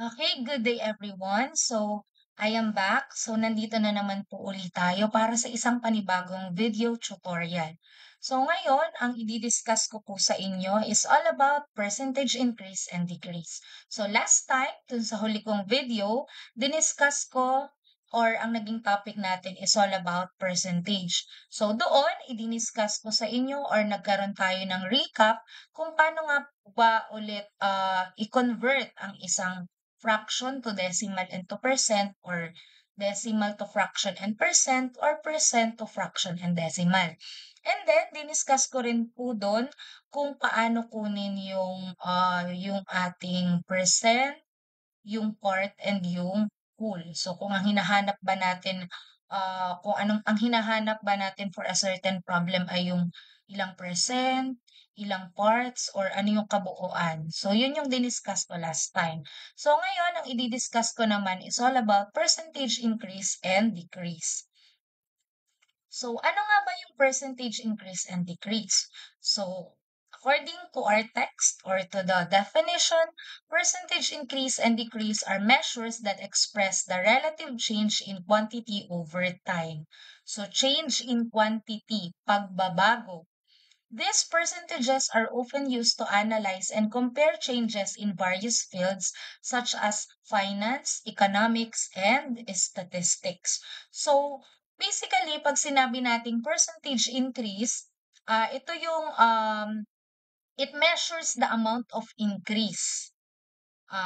Okay, good day everyone. So, I am back. So, nandito na naman po ulit tayo para sa isang panibagong video tutorial. So, ngayon, ang i-discuss ko po sa inyo is all about percentage increase and decrease. So, last time, dun sa huli kong video, diniscuss ko or ang naging topic natin is all about percentage. So, doon, i-discuss ko sa inyo or nagkaroon tayo ng recap kung paano nga ba ulit i-convert ang isang fraction to decimal and to percent or decimal to fraction and percent or percent to fraction and decimal. And then, diniscuss ko rin po doon kung paano kunin yung ating percent, yung part, and yung whole. So, kung ang hinahanap ba natin, kung anong ang hinahanap ba natin for a certain problem ay yung ilang percent, ilang parts, or ano yung kabuuan. So, yun yung diniscuss ko last time. So, ngayon, ang i-discuss ko naman is all about percentage increase and decrease. So, ano nga ba yung percentage increase and decrease? So, according to our text or to the definition, percentage increase and decrease are measures that express the relative change in quantity over time. So, change in quantity, pagbabago. These percentages are often used to analyze and compare changes in various fields such as finance, economics, and statistics. So, basically, pag sinabi nating percentage increase, ito yung it measures the amount of increase.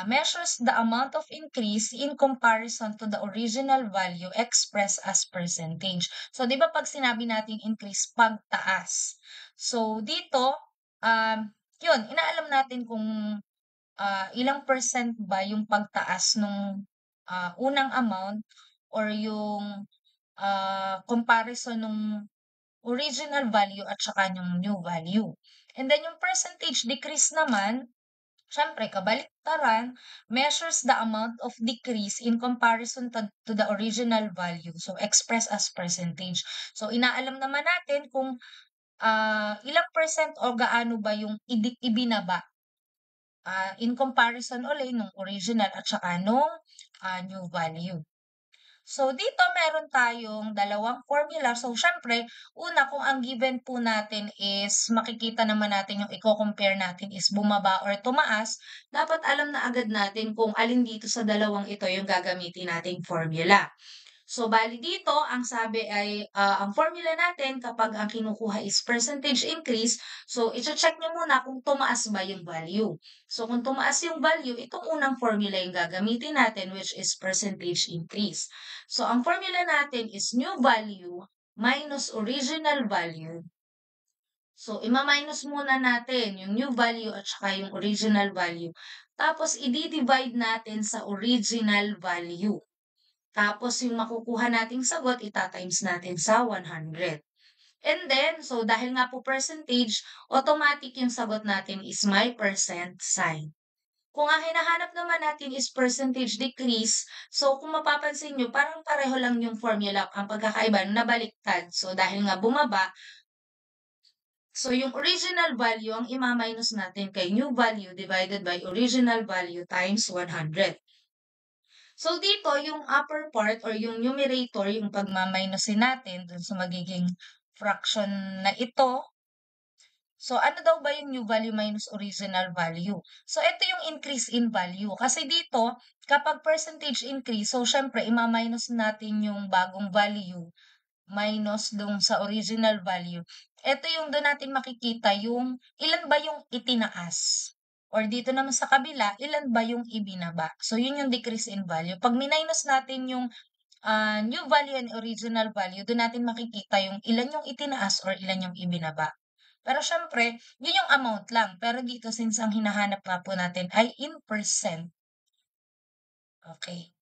Measures the amount of increase in comparison to the original value expressed as percentage. So, di ba pag sinabi nating increase, pagtaas. So, dito, yun, inaalam natin kung ilang percent ba yung pagtaas nung unang amount or yung comparison nung original value at saka yung new value. And then yung percentage decrease naman, siyempre, kabaliktaran, measures the amount of decrease in comparison to the original value. So, express as percentage. So, inaalam naman natin kung ilang percent o gaano ba yung ibinaba in comparison ulit nung original at saka nung new value. So, dito meron tayong dalawang formula. So, syempre, una, kung ang given po natin is makikita naman natin yung i-compare natin is bumaba or tumaas, dapat alam na agad natin kung alin dito sa dalawang ito yung gagamitin nating formula. So, bali dito, ang sabi ay, ang formula natin kapag ang kinukuha is percentage increase, so iche-check nyo muna kung tumaas ba yung value. So, kung tumaas yung value, itong unang formula yung gagamitin natin, which is percentage increase. So, ang formula natin is new value minus original value. So, ima-minus muna natin yung new value at saka yung original value. Tapos, i-divide natin sa original value. Tapos yung makukuha nating sagot, ita-times natin sa 100. And then, so dahil nga po percentage, automatic yung sagot natin is may percent sign. Kung ang hinahanap naman natin is percentage decrease, so kung mapapansin nyo, parang pareho lang yung formula, ang pagkakaiba, nabaliktad. So dahil nga bumaba, so yung original value ang ima-minus natin kay new value divided by original value times 100. So, dito yung upper part or yung numerator, yung pagmamainusin natin dun sa magiging fraction na ito. So, ano daw ba yung new value minus original value? So, ito yung increase in value. Kasi dito, kapag percentage increase, so syempre, ima-minus natin yung bagong value minus dun sa original value. Ito yung doon natin makikita yung ilan ba yung itinaas. Or dito naman sa kabila, ilan ba yung ibinaba. So, yun yung decrease in value. Pag minus natin yung new value and original value, doon natin makikita yung ilan yung itinaas or ilan yung ibinaba. Pero syempre, yun yung amount lang. Pero dito, since ang hinahanap nga po natin ay in percent. Okay.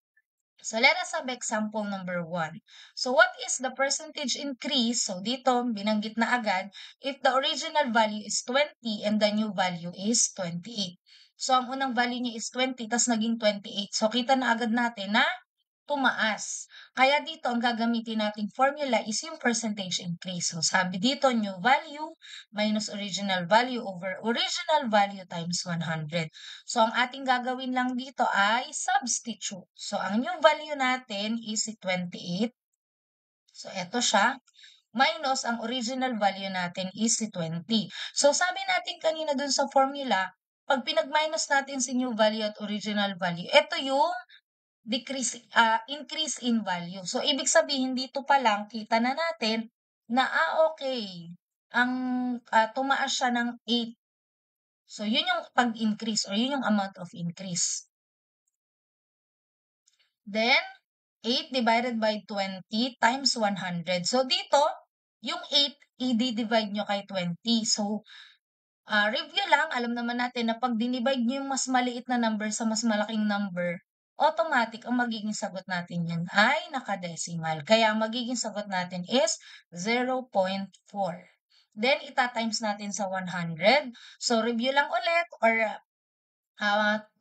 So, let us have example number 1. So, what is the percentage increase? So, dito, binanggit na agad, if the original value is 20 and the new value is 28. So, ang unang value niya is 20, tas naging 28. So, kita na agad natin na tumaas. Kaya dito ang gagamitin nating formula is yung percentage increase. So sabi dito, new value minus original value over original value times 100. So ang ating gagawin lang dito ay substitute. So ang new value natin is si 28. So eto siya. Minus ang original value natin is si 20. So sabi natin kanina dun sa formula, pag pinag-minus natin si new value at original value, ito yung increase in value. So ibig sabihin dito pa lang kita na natin na okay, ang tumaas siya ng 8. So yun yung pag-increase or yun yung amount of increase. Then 8 divided by 20 times 100. So dito, yung 8 i-divide nyo kay 20. So review lang, alam naman natin na pag dinivide nyo yung mas maliit na number sa mas malaking number, automatic ang magiging sagot natin yan ay nakadecimal. Kaya ang magiging sagot natin is 0.4. Then, itatimes natin sa 100. So, review lang ulit or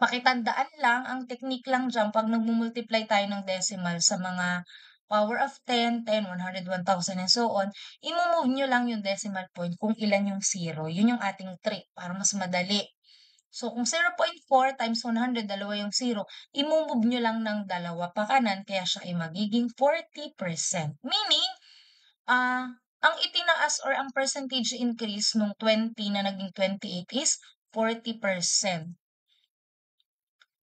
pakitandaan lang, ang technique lang dyan, pag nagmumultiply tayo ng decimal sa mga power of 10, 10, 100, 1,000, and so on, imumove nyo lang yung decimal point kung ilan yung zero. Yun yung ating trick para mas madali. So, kung 0.4 times 100, dalawa yung zero, imumove nyo lang ng dalawa pa kanan, kaya siya ay magiging 40%. Meaning, ang itinaas or ang percentage increase nung 20 na naging 28 is 40%.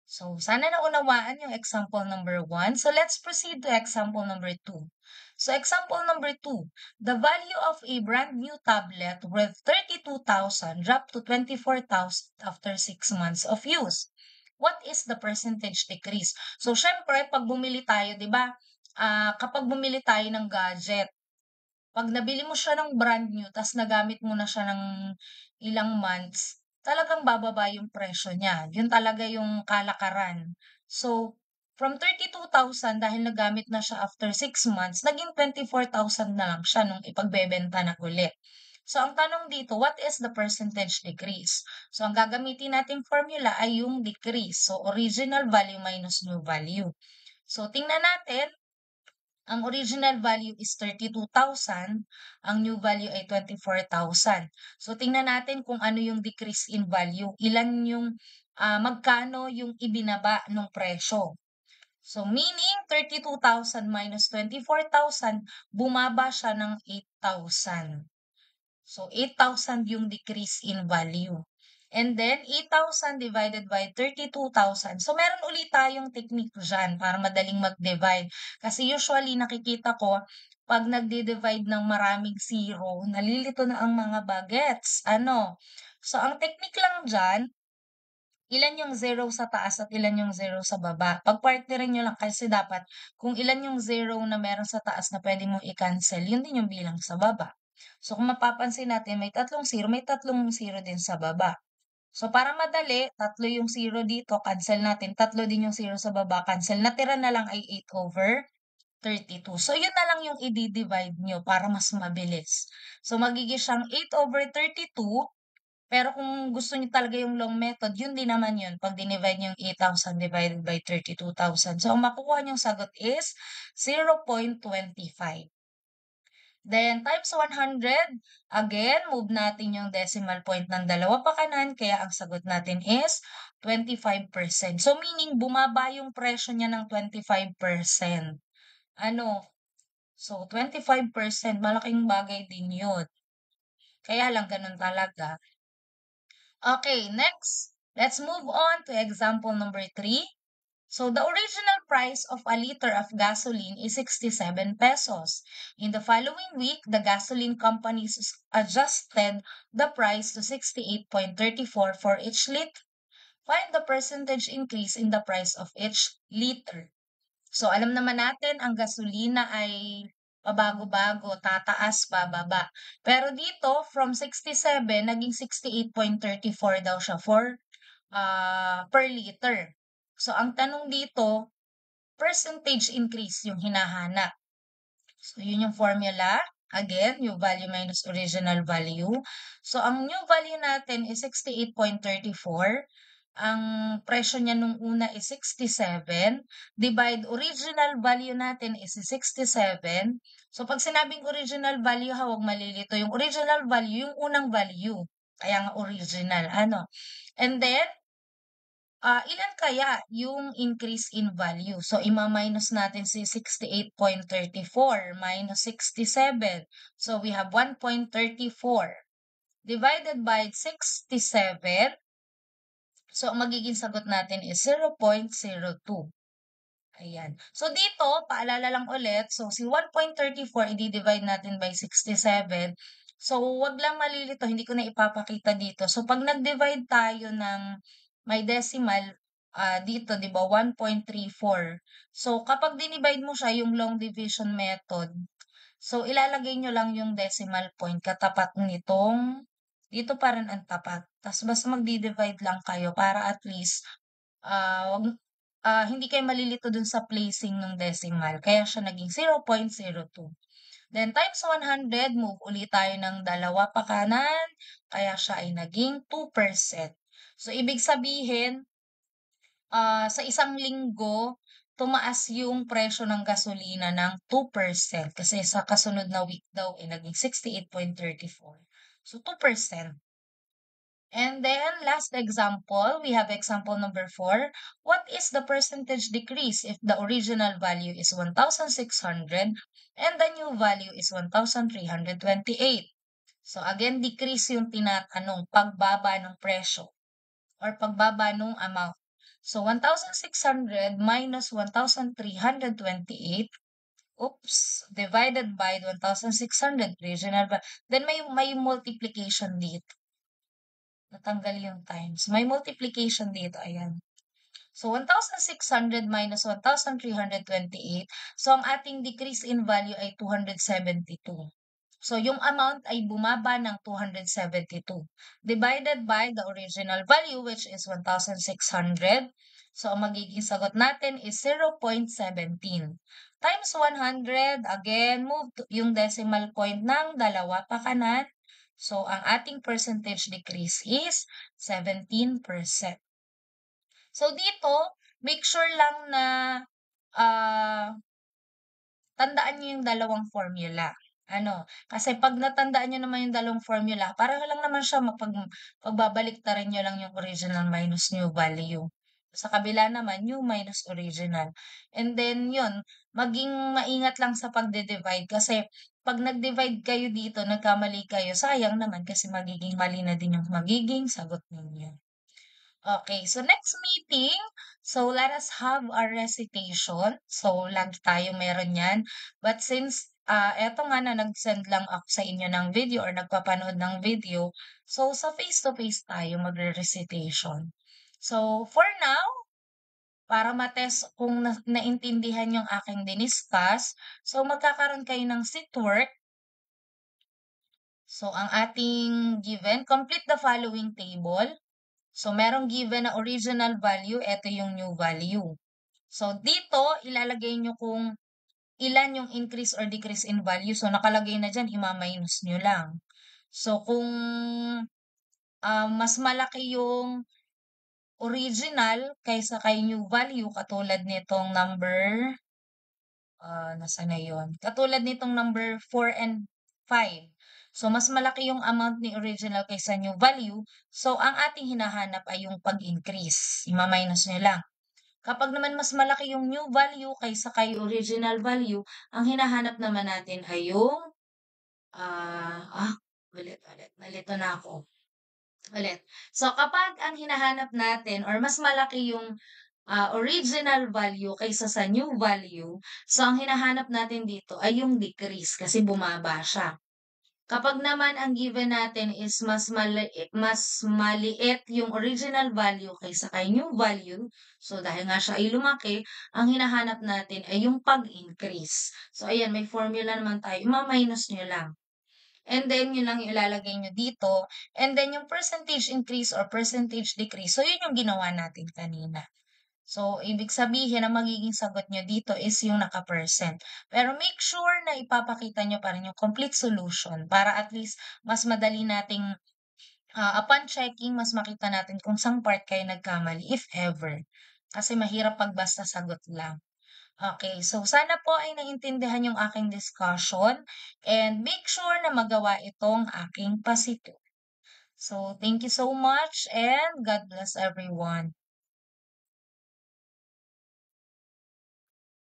So, sana naunawaan yung example number 1. So, let's proceed to example number 2. So, example number 2, the value of a brand new tablet worth 32,000 dropped to 24,000 after 6 months of use. What is the percentage decrease? So, syempre, pag bumili tayo, di ba, kapag bumili tayo ng gadget, pag nabili mo siya ng brand new, tas nagamit mo na siya ng ilang months, talagang bababa yung presyo niya. Yun talaga yung kalakaran. So, from 32,000 dahil nagamit na siya after 6 months, naging 24,000 na lang siya nung ipagbebenta na ulit. So, ang tanong dito, what is the percentage decrease? So, ang gagamitin nating formula ay yung decrease. So, original value minus new value. So, tingnan natin, ang original value is 32,000, ang new value ay 24,000. So, tingnan natin kung ano yung decrease in value. Ilan yung, magkano yung ibinaba ng presyo. So, meaning 32,000 minus 24,000, bumaba siya ng 8,000. So, 8,000 yung decrease in value. And then, 8,000 divided by 32,000. So, meron ulit tayong technique dyan para madaling mag-divide. Kasi usually, nakikita ko, pag nagde-divide ng maraming zero, nalilito na ang mga bagets. Ano? So, ang technique lang dyan, ilan yung zero sa taas at ilan yung zero sa baba. Pag-partnerin nyo lang kasi dapat kung ilan yung zero na meron sa taas na pwede mong i-cancel, yun din yung bilang sa baba. So kung mapapansin natin, may tatlong zero din sa baba. So para madali, tatlo yung zero dito, cancel natin. Tatlo din yung zero sa baba, cancel. Natira na lang ay 8/32. So yun na lang yung i-divide nyo para mas mabilis. So magiging siyang 8/32. Pero kung gusto niyo talaga yung long method, yun din naman yun. Pag dinivide niyo yung 8,000 divided by 32,000. So, ang makukuha niyong sagot is 0.25. Then, times 100, again, move natin yung decimal point ng dalawa pa kanan, kaya ang sagot natin is 25%. So, meaning, bumaba yung presyo niya ng 25%. Ano? So, 25%, malaking bagay din yun. Kaya lang, ganun talaga. Okay, next, let's move on to example number 3. So the original price of a liter of gasoline is 67 pesos. In the following week, the gasoline companies adjusted the price to 68.34 for each liter. Find the percentage increase in the price of each liter. So alam naman natin ang gasolina ay pabago-bago, tataas, bababa. Pero dito, from 67, naging 68.34 daw siya for per liter. So ang tanong dito, percentage increase yung hinahanap. So yun yung formula. Again, new value minus original value. So ang new value natin is 68.34. ang presyo niya nung una is 67, divide original value natin is 67. So, pag sinabing original value, ha, huwag malilito. Yung original value, yung unang value. Kaya nga original, ano. And then, ilan kaya yung increase in value? So, ima-minus natin si 68.34 minus 67. So, we have 1.34 divided by 67. So, ang magiging sagot natin is 0.02. Ayan. So, dito, paalala lang ulit. So, si 1.34, i-divide natin by 67. So, wag lang malilito. Hindi ko na ipapakita dito. So, pag nag-divide tayo ng may decimal, dito, di ba, 1.34. So, kapag dinivide mo siya, yung long division method, so ilalagay nyo lang yung decimal point katapat nitong, dito pa rin ang tapat. Tapos, basta magdi-divide lang kayo para at least, wag hindi kayo malilito dun sa placing ng decimal, kaya siya naging 0.02. Then times 100, move ulit tayo ng dalawa pa kanan, kaya siya ay naging 2%. So, ibig sabihin, sa isang linggo, tumaas yung presyo ng gasolina ng 2% kasi sa kasunod na week daw ay naging 68.34. So, 2%. And then, last example, we have example number 4. What is the percentage decrease if the original value is 1,600 and the new value is 1,328? So, again, decrease yung tinatanong, pagbaba ng presyo or pagbaba ng amount. So, 1,600 minus 1,328, divided by 1,600 original, then may multiplication dito. Natanggal yung times. May multiplication dito, ayan. So, 1,600 minus 1,328. So, ang ating decrease in value ay 272. So, yung amount ay bumaba ng 272. Divided by the original value, which is 1,600. So, ang magiging sagot natin is 0.17. Times 100, again, move yung decimal point ng dalawa pa kanan. So, ang ating percentage decrease is 17%. So, dito, make sure lang na tandaan niyo yung dalawang formula. Ano, kasi pag natandaan niyo naman yung dalawang formula, pareho lang naman siya pagbabaliktarin niyo lang yung original minus new value. Sa kabila naman, new minus original. And then, yun, maging maingat lang sa pagde-divide kasi pag nag-divide kayo dito, nagkamali kayo, sayang naman kasi magiging mali na din yung magiging sagot ninyo. Okay, so next meeting, so let us have a recitation. So, lagi tayo meron yan. But since, eto nga na nag-send lang ako sa inyo ng video or nagpapanood ng video, so sa face-to-face tayo magre-recitation. So, for now, para matest kung naintindihan yung aking diniscuss, so magkakaroon kayo ng seat work. So, ang ating given, complete the following table. So, merong given na original value, ito yung new value. So, dito, ilalagay nyo kung ilan yung increase or decrease in value. So, nakalagay na dyan, ima-minus nyo lang. So, kung mas malaki yung original kaysa kay new value, katulad nitong number, nasa na yun? Katulad nitong number 4 and 5. So, mas malaki yung amount ni original kaysa new value. So, ang ating hinahanap ay yung pag-increase. Ima-minus nyo lang. Kapag naman mas malaki yung new value kaysa kay original value, ang hinahanap naman natin ay yung, ulit. Nalito na ako. Ulit. So, kapag ang hinahanap natin or mas malaki yung original value kaysa sa new value, so ang hinahanap natin dito ay yung decrease kasi bumaba siya. Kapag naman ang given natin is mas maliit yung original value kaysa kay new value, so dahil nga siya ay lumaki, ang hinahanap natin ay yung pag-increase. So ayan, may formula naman tayo, ima-minus nyo lang. And then, yun lang yung ilalagay nyo dito. And then, yung percentage increase or percentage decrease, so yun yung ginawa natin kanina. So, ibig sabihin, ang magiging sagot nyo dito is yung naka-percent. Pero make sure na ipapakita nyo pa rin yung complete solution para at least mas madali nating Upon checking mas makita natin kung saang part kayo nagkamali if ever. Kasi mahirap 'pag basta sagot lang. Okay, so sana po ay naintindihan yung aking discussion and make sure na magawa itong aking pasito. So thank you so much and God bless everyone.